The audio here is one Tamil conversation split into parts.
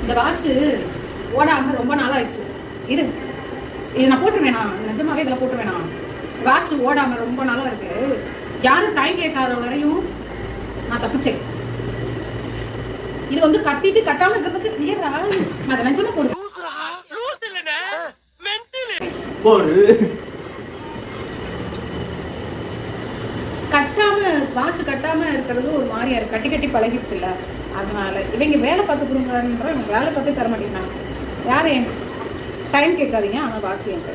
இந்த வாட்சு ஓடாம ரொம்ப நாள் ஆயிடுச்சு. இது நான் போட்டு வேணாம், நிஜமாவே இதில் போட்டு வேணாம். வாட்ச் ஓடாம ரொம்ப நாளா இருக்கு. யாரும் டைம் கேட்காத வரையும் நான் தப்பிச்சேன். இது வந்து கட்டிட்டு கட்டாம இருக்கிறதுக்கு அதை நிஜமா போடு. கட்டாம வாட்ச் கட்டாம இருக்கிறது ஒரு மாதிரியா இருக்கு. கட்டி கட்டி பழகிடுச்சு இல்ல, அதனால இவங்க வேலை பார்த்து கொடுங்கன்ற எனக்கு வேலை பார்த்து தர மாட்டேங்கிறாங்க. யாரும் என் டைம் கேட்காதீங்க, ஆனால் வாட்ச் என்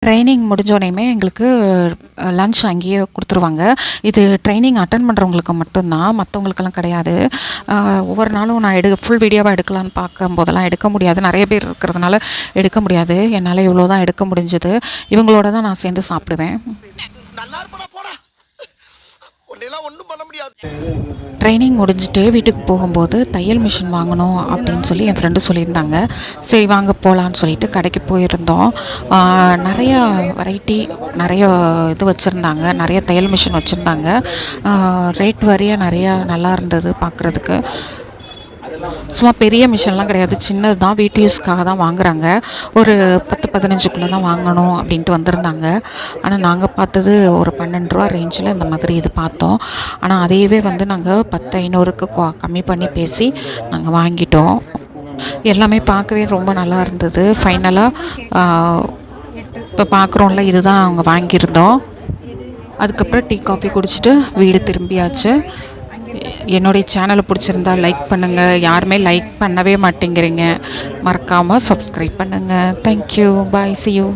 ட்ரைனிங் முடிஞ்சோடனே எங்களுக்கு லன்ச் அங்கேயே கொடுத்துருவாங்க. இது ட்ரைனிங் அட்டன் பண்ணுறவங்களுக்கு மட்டும்தான், மற்றவங்களுக்கெல்லாம் கிடையாது. ஒவ்வொரு நாளும் நான் ஃபுல் வீடியோவாக எடுக்கலான்னு பார்க்கும்போதெல்லாம் எடுக்க முடியாது, நிறைய பேர் இருக்கிறதுனால எடுக்க முடியாது. என்னால் இவ்வளோ தான் எடுக்க முடிஞ்சது. இவங்களோட தான் நான் சேர்ந்து சாப்பிடுவேன். ட்ரைனிங் முடிஞ்சுட்டு வீட்டுக்கு போகும்போது தையல் மிஷின் வாங்கணும் அப்படின்னு சொல்லி என் ஃப்ரெண்டு சொல்லியிருந்தாங்க. சரி வாங்க போகலான்னு சொல்லிட்டு கடைக்கு போயிருந்தோம். நிறையா வெரைட்டி, நிறைய இது வச்சுருந்தாங்க, நிறைய தையல் மிஷின் வச்சுருந்தாங்க. ரேட் வரைய நிறையா நல்லா இருந்தது பார்க்குறதுக்கு. சும்மா பெரிய மிஷின்லாம் கிடையாது, சின்னது தான், வீட்டு யூஸ்க்காக தான் வாங்குறாங்க. ஒரு 10-15 தான் வாங்கணும் அப்படின்ட்டு வந்திருந்தாங்க. ஆனால் நாங்கள் பார்த்தது ஒரு 12 ரூபா ரேஞ்சில் இந்த மாதிரி இது பார்த்தோம். ஆனால் அதையவே வந்து நாங்கள் 10,500க்கு கம்மி பண்ணி பேசி நாங்கள் வாங்கிட்டோம். எல்லாமே பார்க்கவே ரொம்ப நல்லா இருந்தது. ஃபைனலாக இப்போ பார்க்குறோம்ல, இதுதான் அவங்க வாங்கியிருந்தோம். அதுக்கப்புறம் டீ காஃபி குடிச்சிட்டு வீடு திரும்பியாச்சு. என்னுடைய சேனலை பிடிச்சிருந்தா லைக் பண்ணுங்கள். யாருமே லைக் பண்ணவே மாட்டேங்கிறீங்க. மறக்காமல் சப்ஸ்கிரைப் பண்ணுங்கள். தேங்க்யூ. பாய். see you.